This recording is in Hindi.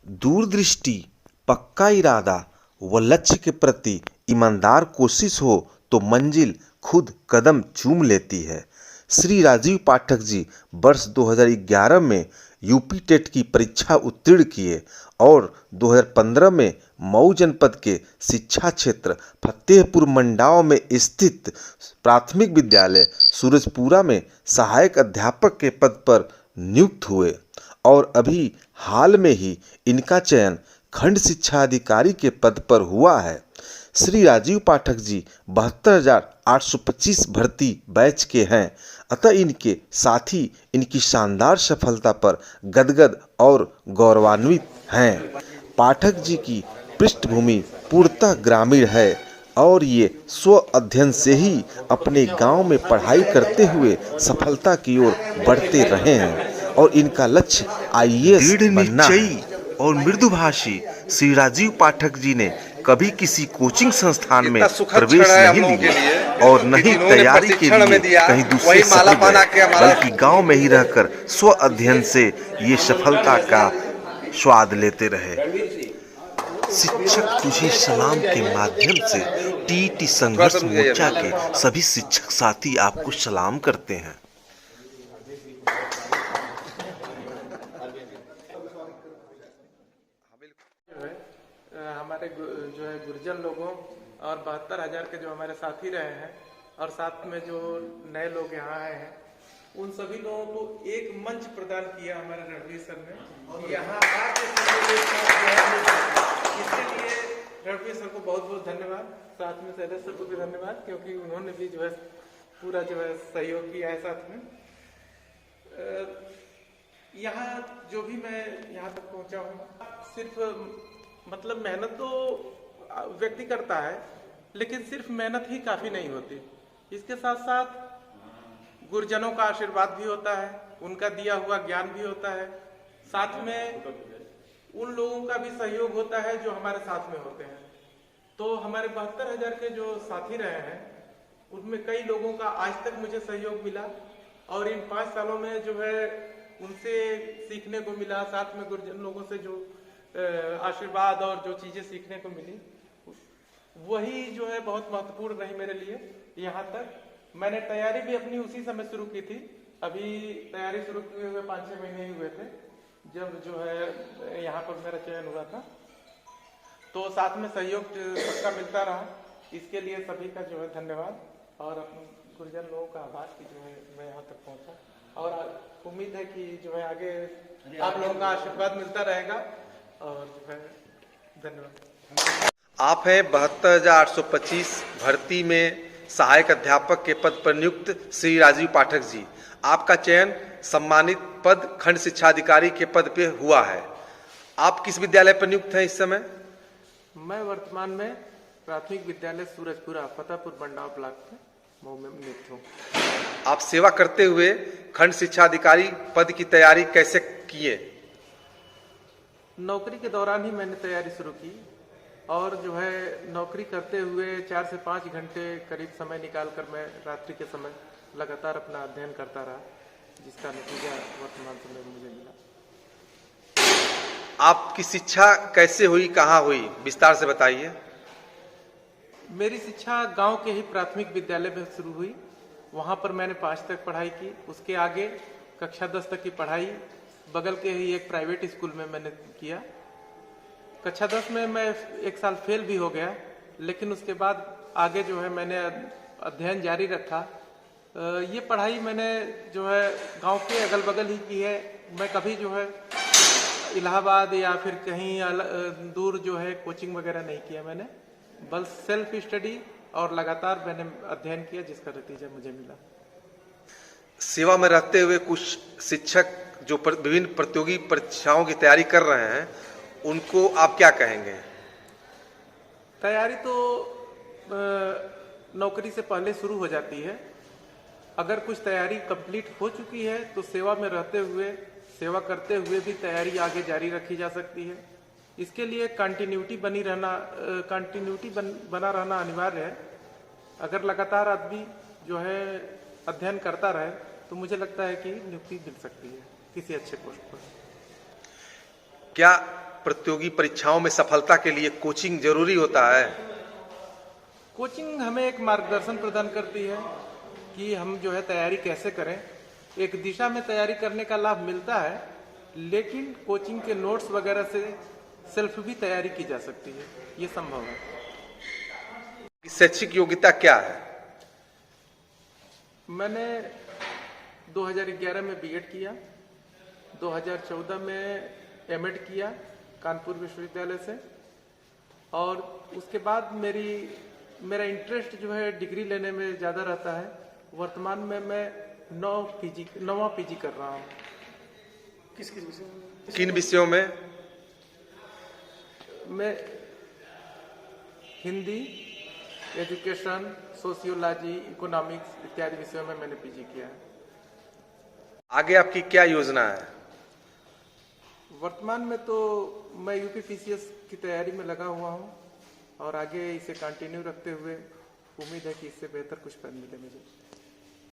दूरदृष्टि, पक्का इरादा व लक्ष्य के प्रति ईमानदार कोशिश हो तो मंजिल खुद कदम चूम लेती है। श्री राजीव पाठक जी वर्ष 2011 में यूपी टेट की परीक्षा उत्तीर्ण किए और 2015 में मऊ जनपद के शिक्षा क्षेत्र फतेहपुर मंडाव में स्थित प्राथमिक विद्यालय सूरजपुरा में सहायक अध्यापक के पद पर नियुक्त हुए और अभी हाल में ही इनका चयन खंड शिक्षा अधिकारी के पद पर हुआ है। श्री राजीव पाठक जी 72,825 भर्ती बैच के हैं, अतः इनके साथी इनकी शानदार सफलता पर गदगद और गौरवान्वित हैं। पाठक जी की पृष्ठभूमि पूर्णतः ग्रामीण है और ये स्व अध्ययन से ही अपने गांव में पढ़ाई करते हुए सफलता की ओर बढ़ते रहे हैं और इनका लक्ष्य आईएएस बनना है। और मृदुभाषी श्री राजीव पाठक जी ने कभी किसी कोचिंग संस्थान में प्रवेश नहीं लिया और न ही तैयारी के लिए कहीं दूसरे शहर गए, बल्कि गांव में ही रहकर स्व अध्ययन से ये सफलता का स्वाद लेते रहे। शिक्षक तुझे सलाम के माध्यम से टीटी संघर्ष मोर्चा के सभी शिक्षक साथी आपको सलाम करते हैं। हमारे जो है गुर्जर लोगों और 72,000 के जो हमारे साथी रहे हैं और साथ में जो नए लोग यहाँ आए हैं, उन सभी लोगों को एक मंच प्रदान किया हमारे रणवीर सर ने। यहाँ आके इसके लिए रणवीर सर को बहुत बहुत धन्यवाद, साथ में शैलेश सर को भी धन्यवाद, क्योंकि उन्होंने भी जो है पूरा जो है सहयोग किया है साथ में। यहाँ जो भी मैं यहाँ तक पहुँचा हूँ, सिर्फ मतलब मेहनत तो व्यक्ति करता है, लेकिन सिर्फ मेहनत ही काफ़ी नहीं होती। इसके साथ साथ गुरुजनों का आशीर्वाद भी होता है, उनका दिया हुआ ज्ञान भी होता है, साथ में उन लोगों का भी सहयोग होता है जो हमारे साथ में होते हैं। तो हमारे 72,000 के जो साथी रहे हैं, उनमें कई लोगों का आज तक मुझे सहयोग मिला और इन 5 सालों में जो है उनसे सीखने को मिला, साथ में गुरुजन लोगों से जो आशीर्वाद और जो चीजें सीखने को मिली, वही जो है बहुत महत्वपूर्ण रही मेरे लिए। यहाँ तक मैंने तैयारी भी अपनी उसी समय शुरू की थी। अभी तैयारी शुरू किए हुए 5-6 महीने ही हुए थे जब जो है यहाँ पर मेरा चयन हुआ था। तो साथ में सहयोग सबका मिलता रहा, इसके लिए सभी का जो है धन्यवाद और अपने गुरुजन लोगों का आभार कि जो है मैं यहाँ तक पहुँचा और उम्मीद है कि जो है आगे आप लोगों का आशीर्वाद मिलता रहेगा और जो है धन्यवाद। आप हैं 72,825 भर्ती में सहायक अध्यापक के पद पर नियुक्त श्री राजीव पाठक जी। आपका चयन सम्मानित पद खंड शिक्षा अधिकारी के पद पे हुआ है। आप किस विद्यालय पर नियुक्त हैं इस समय? मैं वर्तमान में प्राथमिक विद्यालय सूरजपुरा फतेहपुर मंडाव ब्लॉक में मऊ में नियुक्त हूँ। आप सेवा करते हुए खंड शिक्षा अधिकारी पद की तैयारी कैसे किए? नौकरी के दौरान ही मैंने तैयारी शुरू की और जो है नौकरी करते हुए 4 से 5 घंटे करीब समय निकालकर मैं रात्रि के समय लगातार अपना अध्ययन करता रहा, जिसका नतीजा वर्तमान समय में मुझे मिला। आपकी शिक्षा कैसे हुई, कहाँ हुई, विस्तार से बताइए। मेरी शिक्षा गांव के ही प्राथमिक विद्यालय में शुरू हुई। वहां पर मैंने 5 तक पढ़ाई की। उसके आगे कक्षा 10 तक की पढ़ाई बगल के ही एक प्राइवेट स्कूल में मैंने किया। कक्षा 10 में मैं 1 साल फेल भी हो गया, लेकिन उसके बाद आगे जो है मैंने अध्ययन जारी रखा। ये पढ़ाई मैंने जो है गांव के अगल बगल ही की है। मैं कभी जो है इलाहाबाद या फिर कहीं दूर जो है कोचिंग वगैरह नहीं किया मैंने, बस सेल्फ स्टडी और लगातार मैंने अध्ययन किया, जिसका नतीजा मुझे मिला। सेवा में रहते हुए कुछ शिक्षक जो विभिन्न प्रतियोगी परीक्षाओं की तैयारी कर रहे हैं, उनको आप क्या कहेंगे? तैयारी तो नौकरी से पहले शुरू हो जाती है। अगर कुछ तैयारी कंप्लीट हो चुकी है तो सेवा में रहते हुए, सेवा करते हुए भी तैयारी आगे जारी रखी जा सकती है। इसके लिए कंटिन्यूटी बना रहना अनिवार्य है। अगर लगातार आदमी जो है अध्ययन करता रहे तो मुझे लगता है कि नियुक्ति मिल सकती है किसी अच्छे पोस्ट पर। क्या प्रतियोगी परीक्षाओं में सफलता के लिए कोचिंग जरूरी होता है? कोचिंग हमें एक मार्गदर्शन प्रदान करती है कि हम जो है तैयारी कैसे करें। एक दिशा में तैयारी करने का लाभ मिलता है, लेकिन कोचिंग के नोट्स वगैरह से सेल्फ भी तैयारी की जा सकती है, ये संभव है। शैक्षिक योग्यता क्या है? मैंने 2011 में बीएड किया, 2014 में एमएड किया कानपुर विश्वविद्यालय से, और उसके बाद मेरा इंटरेस्ट जो है डिग्री लेने में ज़्यादा रहता है। वर्तमान में मैं 9वां पीजी कर रहा हूँ। किन विषयों में? मैं हिंदी, एजुकेशन, सोशियोलॉजी, इकोनॉमिक्स इत्यादि विषयों में मैंने पीजी किया है। आगे आपकी क्या योजना है? वर्तमान में तो मैं यूपीपीसीएस की तैयारी में लगा हुआ हूँ, और आगे इसे कंटिन्यू रखते हुए उम्मीद है कि इससे बेहतर कुछ पद मिले मुझे।